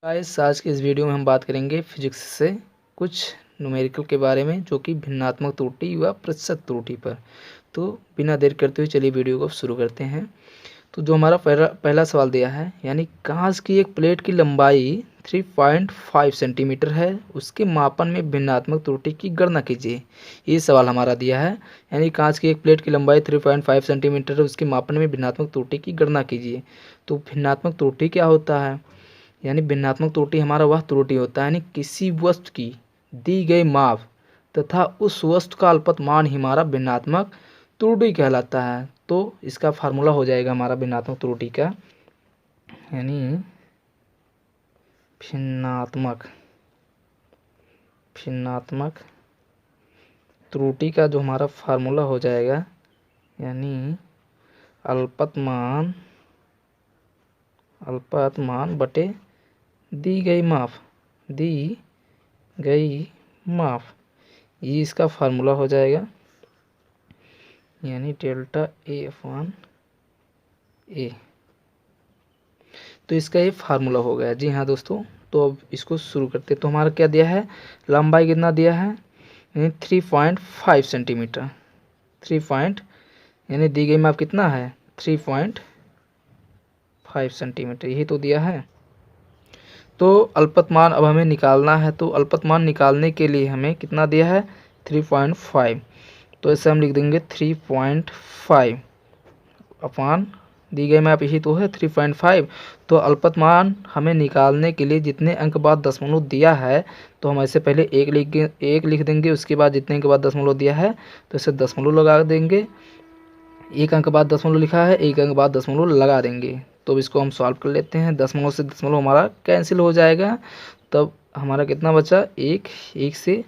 Guys आज के इस वीडियो में हम बात करेंगे फिजिक्स से कुछ न्यूमेरिकल के बारे में जो कि भिन्नात्मक त्रुटि व प्रतिशत त्रुटि पर। तो बिना देर करते हुए चलिए वीडियो को शुरू करते हैं। तो जो हमारा पहला सवाल दिया है, यानी कांच की एक प्लेट की लंबाई 3.5 सेंटीमीटर है, उसके मापन में भिन्नात्मक त्रुटि की गणना कीजिए। ये सवाल हमारा दिया है, यानी कांच की एक प्लेट की लंबाई 3.5 सेंटीमीटर है, उसके मापन में भिन्नात्मक त्रुटि की गणना कीजिए। तो भिन्नात्मक त्रुटि क्या होता है? यानी भिन्नात्मक त्रुटि हमारा वह त्रुटि होता है यानी किसी वस्तु की दी गई माप तथा उस वस्तु का अल्पतमान ही हमारा भिन्नात्मक त्रुटि कहलाता है। तो इसका फार्मूला हो जाएगा हमारा भिन्नात्मक त्रुटि का, यानी भिन्नात्मक त्रुटि का जो हमारा फार्मूला हो जाएगा, यानी अल्पतमान बटे दी गई माप, ये इसका फार्मूला हो जाएगा, यानी डेल्टा ए अपॉन ए। तो इसका ये फार्मूला हो गया। जी हाँ दोस्तों, तो अब इसको शुरू करते हैं। तो हमारा क्या दिया है, लंबाई कितना दिया है, यानी 3.5 सेंटीमीटर। यानी दी गई माप कितना है, 3.5 सेंटीमीटर, यही तो दिया है। तो अल्पतमान अब हमें निकालना है। तो अल्पतमान निकालने के लिए हमें कितना दिया है, 3.5। तो ऐसे हम लिख देंगे 3.5 अपान दी गई माप यही तो है 3.5। तो अल्पतमान हमें निकालने के लिए जितने अंक बाद दशमलव दिया है, तो हम ऐसे पहले एक लिख देंगे, उसके बाद जितने अंक बाद दशमलव दिया है तो इसे दशमलव लगा देंगे। एक अंक बाद दशमलव लिखा है, एक अंक बाद दशमलव लगा देंगे। तो इसको हम सॉल्व कर लेते हैं। दशमलव से दशमलव हमारा कैंसिल हो जाएगा, तब हमारा कितना बचा, एक से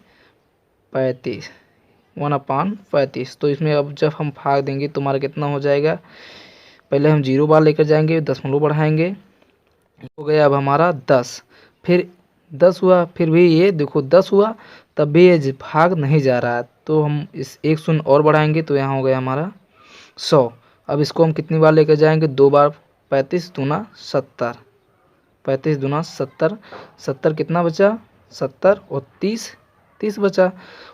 35, 1/35। तो इसमें अब जब हम भाग देंगे तो हमारा कितना हो जाएगा, पहले हम 0 बार लेकर जाएंगे, दशमलव बढ़ाएंगे, हो गया अब हमारा 10, फिर 10 हुआ, फिर भी ये देखो 10 हुआ, तब भी ये भाग नहीं जा रहा है। तो हम इस एक शून्य और बढ़ाएंगे तो यहाँ हो गया हमारा 100। अब इसको हम कितनी बार लेकर जाएंगे, 2 बार, 35 दूना 70, 35 दूना 70, 70 कितना बचा, 70 और 30 बचा।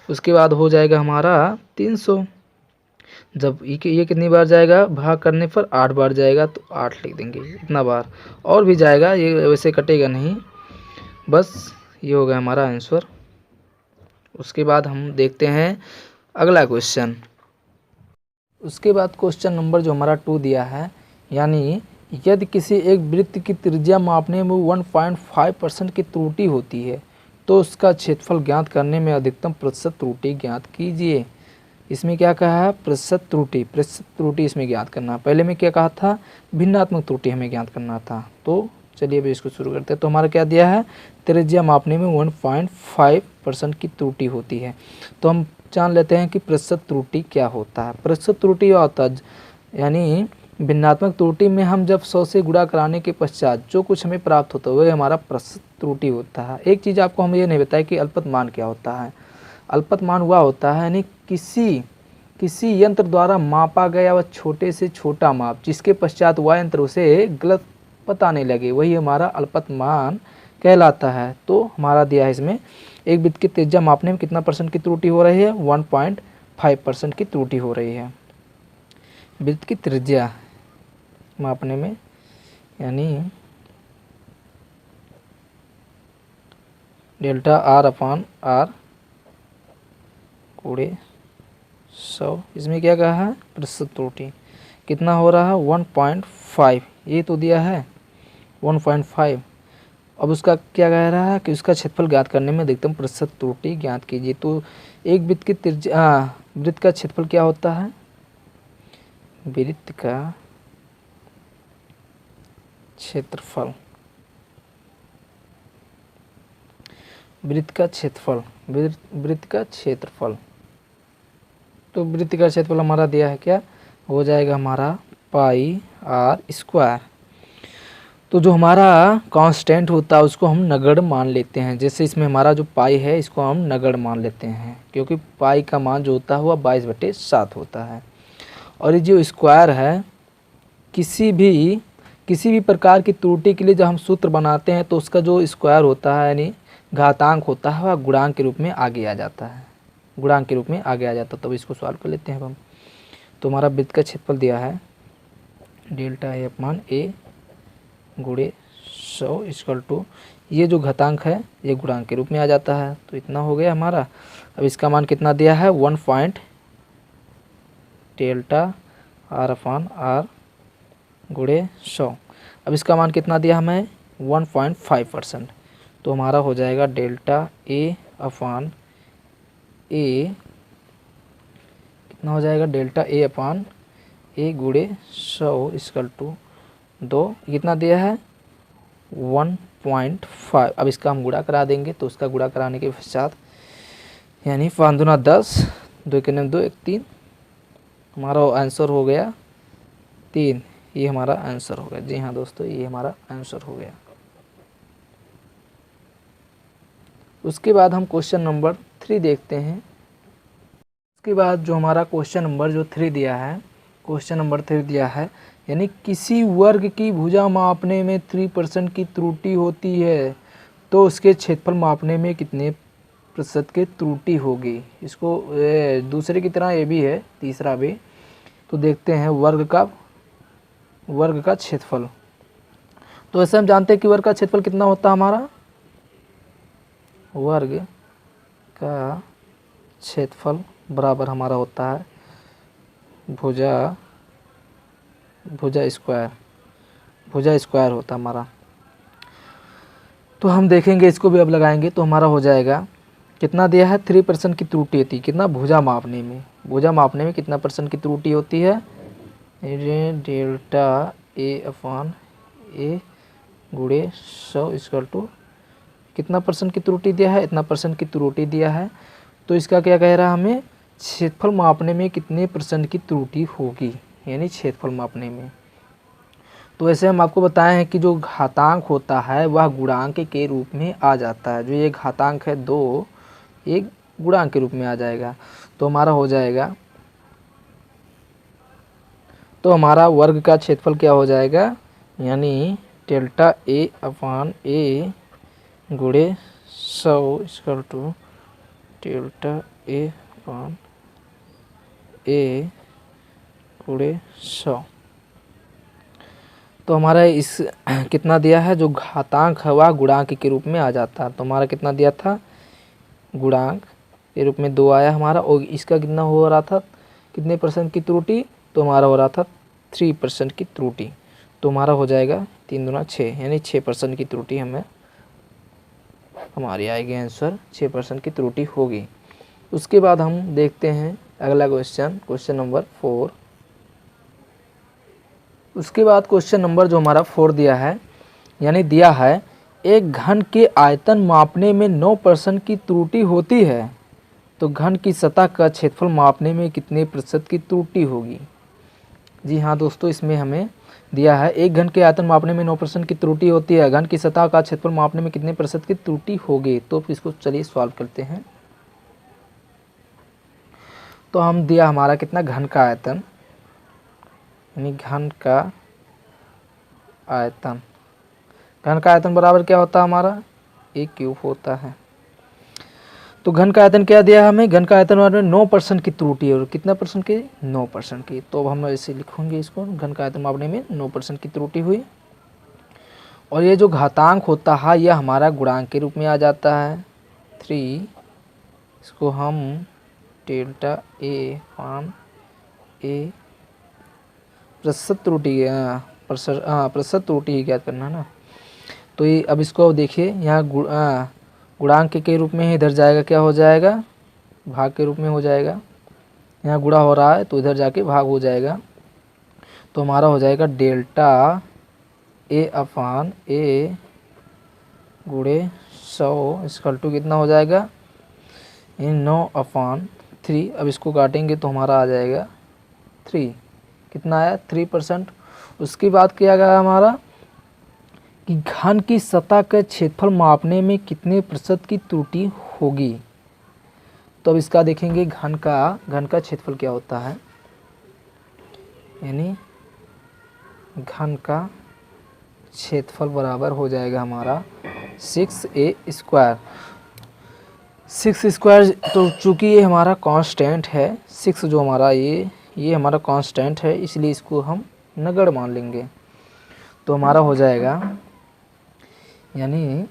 उसके बाद हो जाएगा हमारा 300। जब ये कितनी बार जाएगा, भाग करने पर 8 बार जाएगा, तो 8 लिख देंगे, इतना बार। और भी जाएगा, ये वैसे कटेगा नहीं, बस ये हो गया हमारा आंसर। उसके बाद हम देखते हैं अगला क्वेश्चन। उसके बाद क्वेश्चन नंबर जो हमारा 2 दिया है, यानी यदि किसी एक वृत्त की त्रिज्या मापने में 1.5% की त्रुटि होती है तो उसका क्षेत्रफल ज्ञात करने में अधिकतम प्रतिशत त्रुटि ज्ञात कीजिए। इसमें क्या कहा है, प्रतिशत त्रुटि इसमें ज्ञात करना। पहले में क्या कहा था, भिन्नात्मक त्रुटि हमें ज्ञात करना था। तो चलिए अभी इसको शुरू करते हैं। तो हमारा क्या दिया है, त्रिज्या मापने में 1.5% की त्रुटि होती है। तो हम जान लेते हैं कि प्रतिशत त्रुटि क्या होता है। प्रतिशत त्रुटि होता है, यानी भिन्नात्मक त्रुटि में हम जब 100 से गुणा कराने के पश्चात जो कुछ हमें प्राप्त होता है वह हमारा प्रतिशत त्रुटि होता है। एक चीज़ आपको हम ये नहीं बताया कि अल्पतमान क्या होता है। अल्पतमान हुआ होता है, यानी किसी यंत्र द्वारा मापा गया वह छोटे से छोटा माप जिसके पश्चात वह यंत्र उसे गलत बताने लगे, वही हमारा अल्पतमान कहलाता है। तो हमारा दिया है इसमें, एक वृत्त की त्रिज्या मापने में कितना % की त्रुटि हो रही है, 1.5% की त्रुटि हो रही है वृत्त की त्रिज्या मापने में, यानी डेल्टा R अपान R × 100। इसमें क्या कहा है, प्रतिशत त्रुटि कितना हो रहा है, 1.5, ये तो दिया है 1.5। अब उसका क्या कह रहा है कि उसका क्षेत्रफल ज्ञात करने में अधिकतम प्रतिशत त्रुटि ज्ञात कीजिए। तो एक वृत्त की त्रिज्या, वृत्त का क्षेत्रफल क्या होता है, वृत्त का क्षेत्रफल, वृत्त का क्षेत्रफल। तो वृत्त का क्षेत्रफल हमारा दिया है, क्या हो जाएगा हमारा πr²। तो जो हमारा कांस्टेंट होता है उसको हम नगण्य मान लेते हैं। जैसे इसमें हमारा जो पाई है इसको हम नगण्य मान लेते हैं, क्योंकि पाई का मान जो होता है वह 22/7 होता है। और ये जो स्क्वायर है, किसी भी किसी भी प्रकार की त्रुटि के लिए जब हम सूत्र बनाते हैं तो उसका जो स्क्वायर होता है यानी घातांक होता है वह गुणांक के रूप में आगे आ जाता है, गुणांक के रूप में आगे आ जाता है। तब इसको सॉल्व कर लेते हैं हम। तो हमारा वृत्त का क्षेत्रफल दिया है डेल्टा ए अपमान ए गुणे 100 इक्वल टू, ये जो घातांक है ये गुणांक के रूप में आ जाता है। तो इतना हो गया हमारा। अब इसका मान कितना दिया है 1 point delta R upon R गुणे 100। अब इसका मान कितना दिया हमें 1.5%। तो हमारा हो जाएगा डेल्टा ए अपान ए, कितना हो जाएगा डेल्टा ए अपान ए गुणे 100 इक्वल टू 2, कितना दिया है 1.5। अब इसका हम गुणा करा देंगे। तो उसका गुणा कराने के पश्चात यानी 5 दूना 10, 2 के 9 2 1 3, हमारा आंसर हो गया 3। ये हमारा आंसर हो गया। जी हाँ दोस्तों, ये हमारा आंसर हो गया। उसके बाद हम क्वेश्चन नंबर 3 देखते हैं। उसके बाद जो हमारा क्वेश्चन नंबर जो 3 दिया है, क्वेश्चन नंबर 3 दिया है यानी किसी वर्ग की भुजा मापने में 3% की त्रुटि होती है तो उसके क्षेत्रफल मापने में कितने प्रतिशत की त्रुटि होगी। इसको दूसरे की तरह ये भी है, तीसरा भी। तो देखते हैं वर्ग का क्षेत्रफल। तो ऐसे हम जानते हैं कि वर्ग का क्षेत्रफल कितना होता है हमारा, वर्ग का क्षेत्रफल बराबर हमारा होता है भुजा स्क्वायर होता है हमारा। तो हम देखेंगे, इसको भी अब लगाएंगे। तो हमारा हो जाएगा कितना दिया है 3% की त्रुटि होती है, कितना भुजा मापने में कितना % की त्रुटि होती है, डेल्टा ए अपान ए गुणे 100 इक्वल टू कितना % की त्रुटि दिया है, इतना % की त्रुटि दिया है। तो इसका क्या कह रहा है हमें, क्षेत्रफल मापने में कितने % की त्रुटि होगी, यानी क्षेत्रफल मापने में। तो ऐसे हम आपको बताए हैं कि जो घातांक होता है वह गुणांक के रूप में आ जाता है। जो ये घातांक है 2, एक गुणांक के रूप में आ जाएगा। तो हमारा हो जाएगा, तो हमारा वर्ग का क्षेत्रफल क्या हो जाएगा, यानी डेल्टा ए अपान ए गुणे 100 इक्वल टू डेल्टा ए अपान ए गुणे 100। तो हमारा इस कितना दिया है, जो घातांक है वह गुणांक के रूप में आ जाता है। तो हमारा कितना दिया था, गुणांक के रूप में 2 आया हमारा। और इसका कितना हो रहा था, कितने % की त्रुटि, तो हमारा हो रहा था 3% की त्रुटि। तो हमारा हो जाएगा 3 दूना 6, यानी 6% की त्रुटि हमारी आएगी आंसर, 6% की त्रुटि होगी। उसके बाद हम देखते हैं अगला क्वेश्चन नंबर 4। उसके बाद क्वेश्चन नंबर जो हमारा 4 दिया है, यानी दिया है एक घन के आयतन मापने में 9% की त्रुटि होती है तो घन की सतह का क्षेत्रफल मापने में कितने % की त्रुटि होगी। जी हाँ दोस्तों, इसमें हमें दिया है एक घन के आयतन मापने में 9% की त्रुटि होती है, घन की सतह का क्षेत्रफल मापने में कितने % की त्रुटि होगी। तो इसको चलिए सॉल्व करते हैं। तो हम दिया हमारा कितना, घन का आयतन, यानी घन का आयतन बराबर क्या होता है हमारा, ए क्यूब होता है। तो घन का आयतन क्या दिया हमें, घन का आयतन बराबर 9% की त्रुटि और कितना % की, 9% की। तो अब हम ऐसे लिखेंगे इसको, घन का आयतन मापने में 9% की त्रुटि हुई। और ये जो घातांक होता है यह हमारा गुणांक के रूप में आ जाता है 3। इसको हम डेल्टा ए अपान ए प्रतिशत त्रुटि ज्ञात करना ना। तो ये अब इसको देखिए, यहाँ गुणांक के रूप में ही इधर जाएगा, क्या हो जाएगा, भाग के रूप में हो जाएगा। यहाँ गुणा हो रहा है तो इधर जाके भाग हो जाएगा। तो हमारा हो जाएगा डेल्टा ए अपान ए गुणे 100 इक्वल टू कितना हो जाएगा, 9/3। अब इसको काटेंगे तो हमारा आ जाएगा 3, कितना आया 3%। उसके बाद क्या गया हमारा कि घन की सतह के क्षेत्रफल मापने में कितने % की त्रुटि होगी। तो अब इसका देखेंगे, घन का क्षेत्रफल क्या होता है, यानी घन का क्षेत्रफल बराबर हो जाएगा हमारा 6a स्क्वायर। 6 स्क्वायर तो चूँकि ये हमारा कांस्टेंट है, 6 जो हमारा ये हमारा कांस्टेंट है, इसलिए इसको हम नगण्य मान लेंगे। तो हमारा हो जाएगा यानी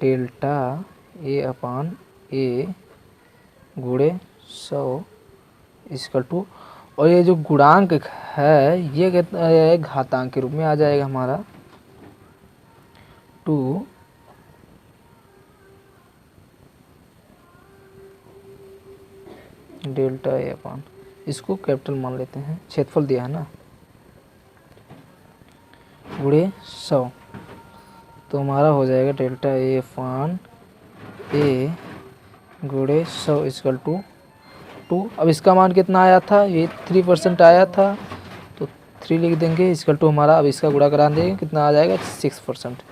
डेल्टा a/a गुणे 100 इक्वल टू, और ये जो गुणांक है ये कितना है, घातांक के रूप में आ जाएगा हमारा 2 डेल्टा a/, इसको कैपिटल मान लेते हैं, क्षेत्रफल दिया है ना, गुणे 100। तो हमारा हो जाएगा डेल्टा a/a गुणे 100 इक्वल टू 2। अब इसका मान कितना आया था, ये 3% आया था, तो 3 लिख देंगे इक्वल टू हमारा, अब इसका गुणा करा देंगे, कितना आ जाएगा 6%।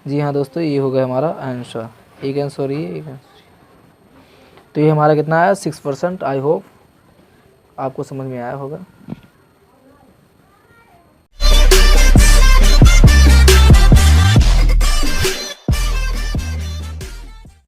जी हाँ दोस्तों, ये हो गया हमारा आंसर। एक आंसर ये, एक आंसर। तो ये हमारा कितना आया 6%। आई होप आपको समझ में आया होगा।